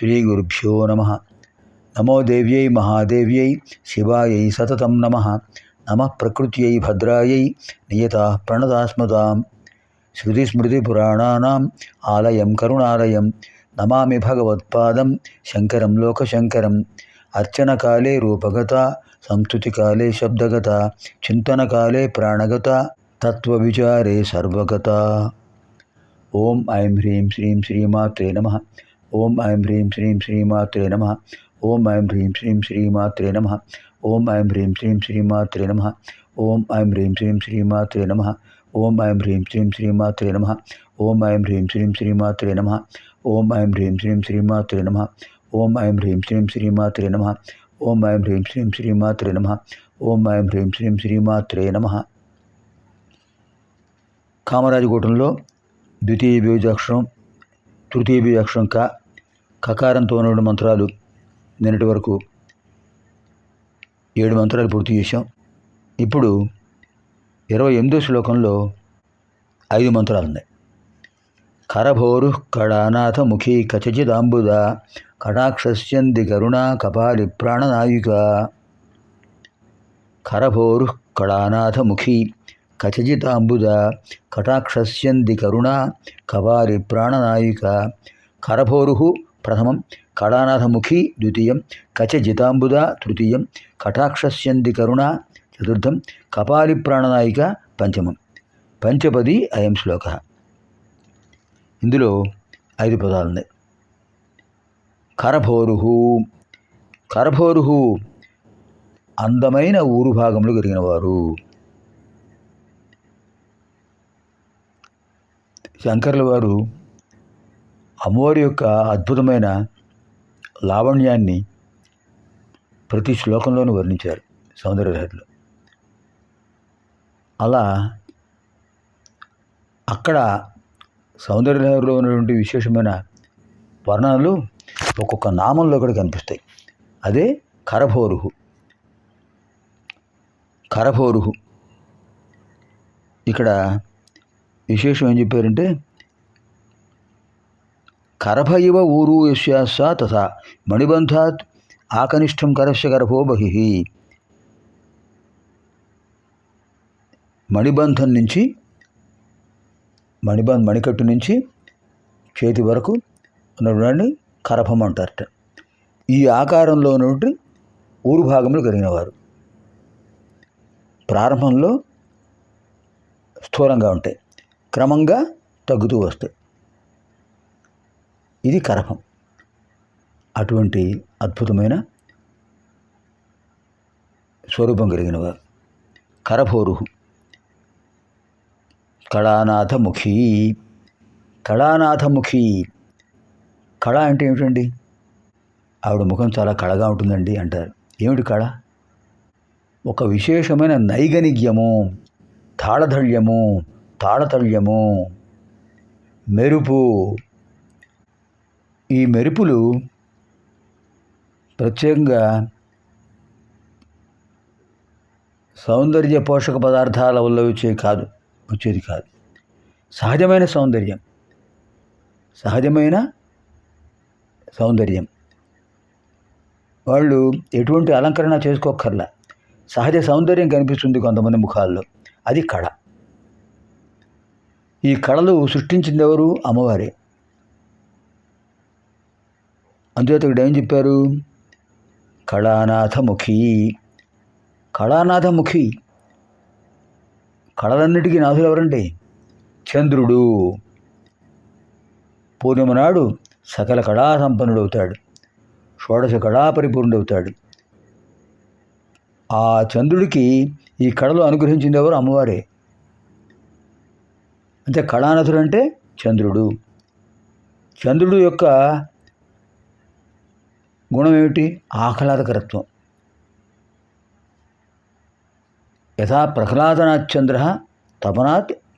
శ్రీగురుభ్యో నమః. నమో దేవ్యై మహాదేవ్యై శివాయై సతతం నమః. నమః ప్రకృత్యై భద్రాయై నియతాః ప్రణతాస్మతాం. శృతిస్మృతిపురాణానాం ఆలయం కరుణాలయం నమామి భగవత్పాదం శంకరం లోకశంకరం. అర్చనకాలే రూపగత, సంస్తుతికాలే శబ్దగత, చింతనకాలే ప్రాణగత, తత్వవిచారే సర్వగత. ఓం ఐం హ్రీం శ్రీం శ్రీమాత్రే నమః. ఓం ఐం హ్రీం శ్రీం శ్రీమాత్రే నమః. ఓం ఐం హ్రీం శ్రీం శ్రీమాత్రే నమః. ఓం ఐం హ్రీం శ్రీం శ్రీమాత్రే నమః. ఓం ఐం హ్రీం శ్రీం శ్రీమాత్రే నమః. ఓం ఐం హ్రీం శ్రీం శ్రీమాత్రే నమః. ఓం ఐం హ్రీం శ్రీం శ్రీమాత్రే నమః. ఓం ఐం హ్రీం శ్రీం శ్రీమాత్రే నమః. ఓం ఐం హ్రీం శ్రీం శ్రీమాత్రే నమః. ఓం ఐం హ్రీం శ్రీం శ్రీమాత్రే నమః. ఓం ఐం హ్రీం శ్రీం శ్రీమాత్రే నమః. కామరాజగూటంలో ద్వితీయ బీజాక్షరం, తృతీయ బీజాక్షరం కకారంతో ఉన్న మంత్రాలు నిన్నటి వరకు 7 మంత్రాలు పూర్తి చేశాం. ఇప్పుడు 28వ శ్లోకంలో 5 మంత్రాలు ఉన్నాయి. కరభోరు కళానాథ ముఖీ కచచిదాంబుద కటాక్షస్యంది కరుణా కపాలి ప్రాణనాయిక. కరభోరు కళానాథ ముఖీ కచచిదాంబుద కటాక్షస్యంది కరుణా కపాలి ప్రాణనాయిక. కరభోరు ప్రథమం, కళానాథముఖి ద్వితీయం, కచజితాంబుద తృతీయం, కటాక్షస్యంది కరుణ చతుర్థం, కపాలి ప్రాణనాయిక పంచమం. పంచపది అయం శ్లోక. ఇందులో 5 పదాలు ఉన్నాయి. కరభోరు. కరభోరు అందమైన ఊరు భాగంలో కలిగిన వారు. శంకర్ల వారు అమ్మవారి యొక్క అద్భుతమైన లావణ్యాన్ని ప్రతి శ్లోకంలోనూ వర్ణించారు సౌందర్యలహరిలో. అలా అక్కడ సౌందర్యలహరిలో ఉన్నటువంటి విశేషమైన వర్ణనలు ఒక్కొక్క నామంలో కూడా కనిపిస్తాయి. అదే కరభోరు. కరభోరు ఇక్కడ విశేషం ఏం చెప్పారంటే, కరభ ఇవ ఊరు యస్యాస తథా మణిబంధాత్ ఆకనిష్టం కరస్య కరభో బహిః. మణిబంధం నుంచి మణికట్టు నుంచి చేతి వరకు ఉన్నటువంటి కరభం అంటారట. ఈ ఆకారంలో ఉన్నటువంటి ఊరు భాగంలో కలిగినవారు ప్రారంభంలో స్థూలంగా ఉంటాయి, క్రమంగా తగ్గుతూ వస్తాయి. ఇది కరభం. అటువంటి అద్భుతమైన స్వరూపం కలిగిన వారు కరభోరు. కళానాథముఖి. కళానాథముఖి. కళ అంటే ఏమిటండి? ఆవిడ ముఖం చాలా కళగా ఉంటుందండి అంటారు. ఏమిటి కళ? ఒక విశేషమైన నైగనిగ్యము, తాళతళ్యము, మెరుపు. ఈ మెరుపులు ప్రత్యేకంగా సౌందర్య పోషక పదార్థాల వల్ల వచ్చేది కాదు. సహజమైన సౌందర్యం. వాళ్ళు ఎటువంటి అలంకరణ చేసుకోక్కర్లా, సహజ సౌందర్యం కనిపిస్తుంది కొంతమంది ముఖాల్లో. అది కళ. ఈ కళలు సృష్టించింది ఎవరు? అమ్మవారే. అందుచేత ఇక్కడ ఏం చెప్పారు? కళానాథముఖి. కళానాథముఖి. కళలన్నిటికీ నాథులు ఎవరండి? చంద్రుడు. పూర్ణిమ నాడు సకల కళా సంపన్నుడవుతాడు, షోడశ కళా పరిపూర్ణుడవుతాడు. ఆ చంద్రుడికి ఈ కళలు అనుగ్రహించింది ఎవరు? అమ్మవారే. అంటే కళానాథుడు అంటే చంద్రుడు. చంద్రుడు యొక్క గుణం ఏమిటి? ఆహ్లాదకరత్వం. యథా ప్రహ్లాదనాచంద్ర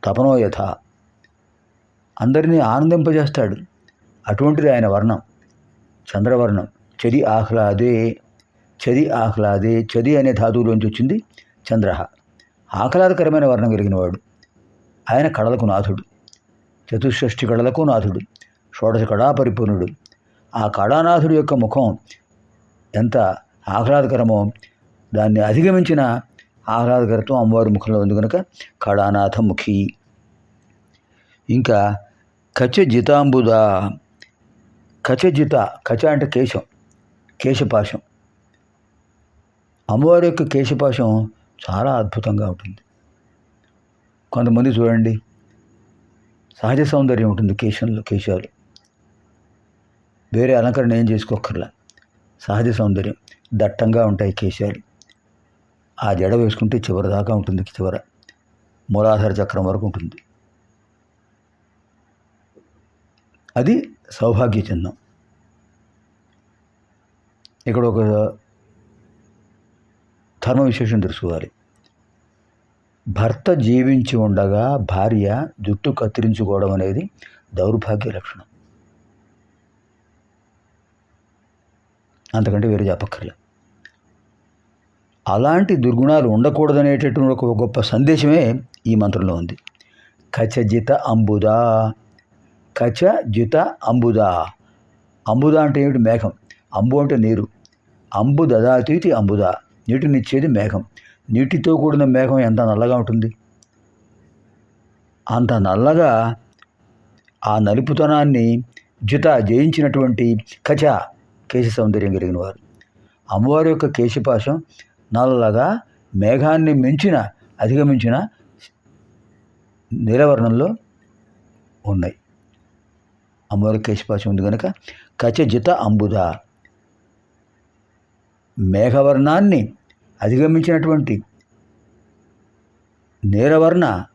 తపనో యథా. అందరినీ ఆనందింపజేస్తాడు. అటువంటిది ఆయన వర్ణం, చంద్రవర్ణం. చది ఆహ్లాదే. చది అనే ధాతువులోంచి వచ్చింది చంద్ర. ఆహ్లాదకరమైన వర్ణం కలిగిన వాడు ఆయన. కళలకు నాథుడు, చతుషష్ఠి కళలకు నాథుడు, షోడశ కళా పరిపూర్ణుడు. ఆ కళానాథుడి యొక్క ముఖం ఎంత ఆహ్లాదకరమో దాన్ని అధిగమించిన ఆహ్లాదకరత్వం అమ్మవారి ముఖంలో ఉంది కనుక కళానాథముఖి. ఇంకా కచజితాంబుద. కచజిత, కచ అంటే కేశం, కేశపాశం. అమ్మవారి యొక్క కేశపాశం చాలా అద్భుతంగా ఉంటుంది. కొంతమంది చూడండి సహజ సౌందర్యం ఉంటుంది కేశాలు, వేరే అలంకరణ ఏం చేసుకోక్కర్లా, సహజ సౌందర్యం. దట్టంగా ఉంటాయి కేశాలు. ఆ జడ వేసుకుంటే చివరి దాకా ఉంటుంది, చివర మూలాధార చక్రం వరకు ఉంటుంది. అది సౌభాగ్య చిహ్నం. ఇక్కడ ఒక ధర్మ విశేషం తెలుసుకోవాలి. భర్త జీవించి ఉండగా భార్య జుట్టు కత్తిరించుకోవడం అనేది దౌర్భాగ్య లక్షణం. అంతకంటే వేరే చెప్పక్కర్లే. అలాంటి దుర్గుణాలు ఉండకూడదనేటటువంటి ఒక గొప్ప సందేశమే ఈ మంత్రంలో ఉంది. కచజిత అంబుద. కచజిత అంబుద. అంబుద అంటే ఏమిటి? మేఘం. అంబు అంటే నీరు. అంబు దదాతీతి అంబుద. నీటినిచ్చేది మేఘం. నీటితో కూడిన మేఘం ఎంత నల్లగా ఉంటుంది? అంత నల్లగా ఆ నలుపుతనాన్ని జయించినటువంటి కచ, కేశ సౌందర్యం కలిగిన వారు. అమ్మవారి యొక్క కేశపాశం నల్లగా మేఘాన్ని అధిగమించిన నీలవర్ణంలో ఉన్నాయి. అమ్మవారి కేశపాశం ఉంది కనుక కచజిత అంబుద. మేఘవర్ణాన్ని అధిగమించినటువంటి నీలవర్ణానికి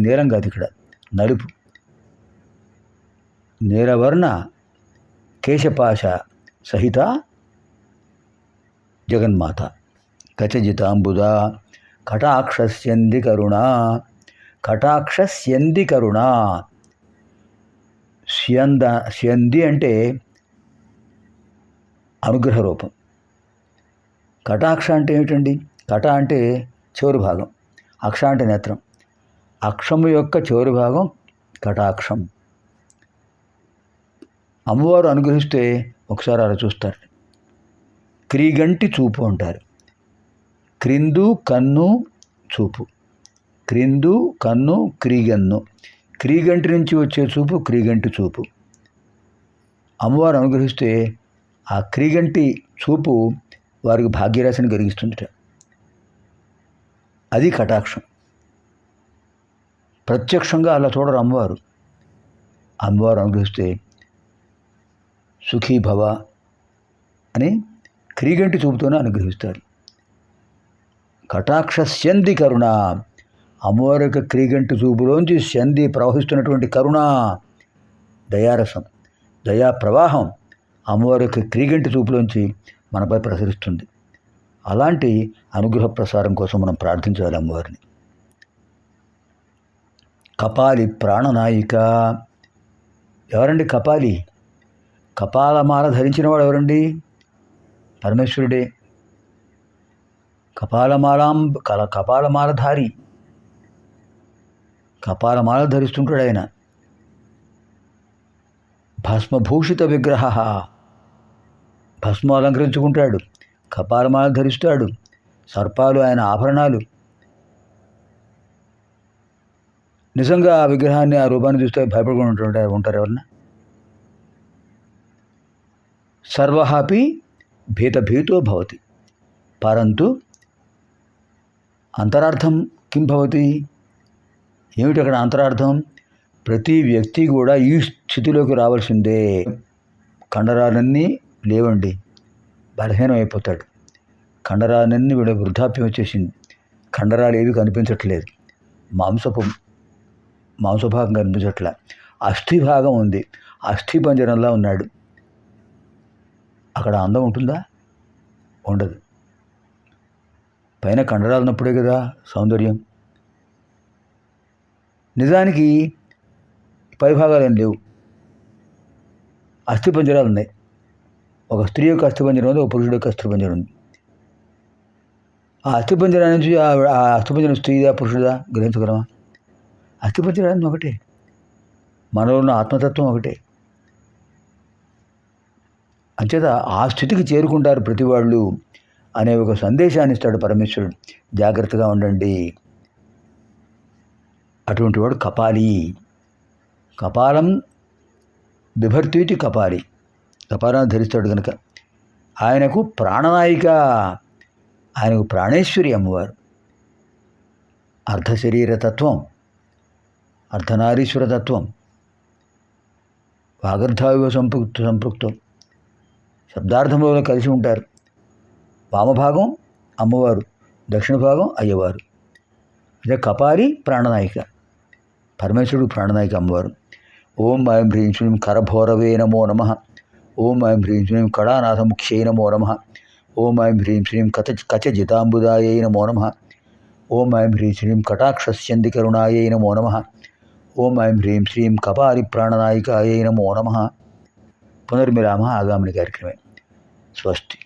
నీలం కాదు ఇక్కడ, నలుపు. నీలవర్ణ కేశపాశ సహిత జగన్మాత. కచజితాంబుద. కటాక్షస్యంది కరుణ. కటాక్షస్యంది కరుణ. స్యంది అంటే అనుగ్రహ రూపం. కటాక్ష అంటే ఏమిటండి? కట అంటే చివరి భాగం, అక్ష అంటే నేత్రం. అక్షము యొక్క చివరి భాగం కటాక్షం. అమ్మవారు అనుగ్రహిస్తే ఒకసారి అలా చూస్తారు. క్రీగంటి చూపు అంటారు. క్రిందు కన్ను చూపు. క్రిందు కన్ను క్రీగన్ను. క్రీగంటి నుంచి వచ్చే చూపు క్రీగంటి చూపు. అమ్మవారు అనుగ్రహిస్తే ఆ క్రీగంటి చూపు వారికి భాగ్యరాశిని కలిగిస్తుందట. అది కటాక్షం. ప్రత్యక్షంగా అలా చూడరు అమ్మవారు. అమ్మవారు అనుగ్రహిస్తే సుఖీ భవ అని క్రీగంటి చూపుతోనే అనుగ్రహిస్తారు. కటాక్షస్యంది కరుణ. అమ్మవారి యొక్క క్రీగంటి చూపులోంచి సంధి ప్రవహిస్తున్నటువంటి కరుణ, దయారసం, దయా ప్రవాహం అమ్మవారి యొక్క క్రీగంటి చూపులోంచి మనపై ప్రసరిస్తుంది. అలాంటి అనుగ్రహ ప్రసారం కోసం మనం ప్రార్థించాలి అమ్మవారిని. కపాలి ప్రాణనాయిక. ఎవరండి కపాలి? కపాలమాల ధరించిన వాడు ఎవరండి? పరమేశ్వరుడే. కపాలమాలధారి. కపాలమాల ధరిస్తుంటాడు ఆయన. భస్మభూషిత విగ్రహ. భస్మం అలంకరించుకుంటాడు, కపాలమాల ధరిస్తాడు, సర్పాలు ఆయన ఆభరణాలు. నిజంగా ఆ విగ్రహాన్ని, ఆ రూపాన్ని చూస్తే భయపడుకుంటూ ఉంటారు ఎవరన్నా? సర్వహాపి భీతభీతో భవతి పరంతు అంతరార్థం కిం భవతి? ఏమిటి అక్కడ అంతరార్థం? ప్రతి వ్యక్తి కూడా ఈ స్థితిలోకి రావాల్సిందే. కండరాలన్నీ లేవండి, బలహీనం అయిపోతాడు. కండరాలన్నీ వీళ్ళ వృద్ధాప్యం వచ్చేసింది. కండరాలు ఏవి కనిపించట్లేదు. మాంసభాగం కనిపించట్లే. అస్థి భాగం ఉంది, అస్థి పంజరంలా ఉన్నాడు. అక్కడ అందం ఉంటుందా? ఉండదు. పైన కండరాలు ఉన్నప్పుడే కదా సౌందర్యం. నిజానికి పైభాగాలు ఏం లేవు, అస్థిపంజరాలు ఉన్నాయి. ఒక స్త్రీ యొక్క అస్థిపంజరం ఉంది, ఒక పురుషుడు యొక్క అస్థిపంజరం ఉంది. ఆ అస్థిపంజరం నుంచి ఆ అస్థిపంజరం స్త్రీదా పురుషుడా గ్రహించగలమా? అస్థిపంజరాన్ని ఒకటే, మనలో ఉన్న ఆత్మతత్వం ఒకటే. అంచేత ఆ స్థితికి చేరుకుంటారు ప్రతి వాళ్ళు అనే ఒక సందేశాన్ని ఇస్తాడు పరమేశ్వరుడు. జాగ్రత్తగా ఉండండి. అటువంటి వాడు కపాలి. కపాలం బిభర్తీతి కపాలి. కపాలాన్ని ధరిస్తాడు కనుక ఆయనకు ప్రాణనాయిక, ఆయనకు ప్రాణేశ్వరి అమ్మవారు. అర్ధశరీరతత్వం, అర్ధనారీశ్వరతత్వం, వాగర్ధావివ సంపృక్తం, శబ్దార్థంలో కలిసి ఉంటారు. వామభాగం అమ్మవారు, దక్షిణ భాగం అయ్యవారు. అదే కపాలి ప్రాణనాయిక, పరమేశ్వరుడు ప్రాణనాయిక అమ్మవారు. ఓం ఐం హ్రీం శ్రీం కరభోరవే నమో నమః. ఓం ఐం హ్రీం శ్రీం కళానాథముఖ్యై నమో నమః. ఓం ఐం హ్రీం శ్రీం కచజితాంబుదాయై నమో నమః. ఓం ఐం హ్రీం శ్రీం కటాక్షస్యంది కరుణాయై నమో నమః. ఓం ఐం హ్రీం శ్రీం కపాలి ప్రాణనాయికాయై నమో నమః. పునర్మిలామः ఆగామిని కార్యక్రమే. స్వస్తి.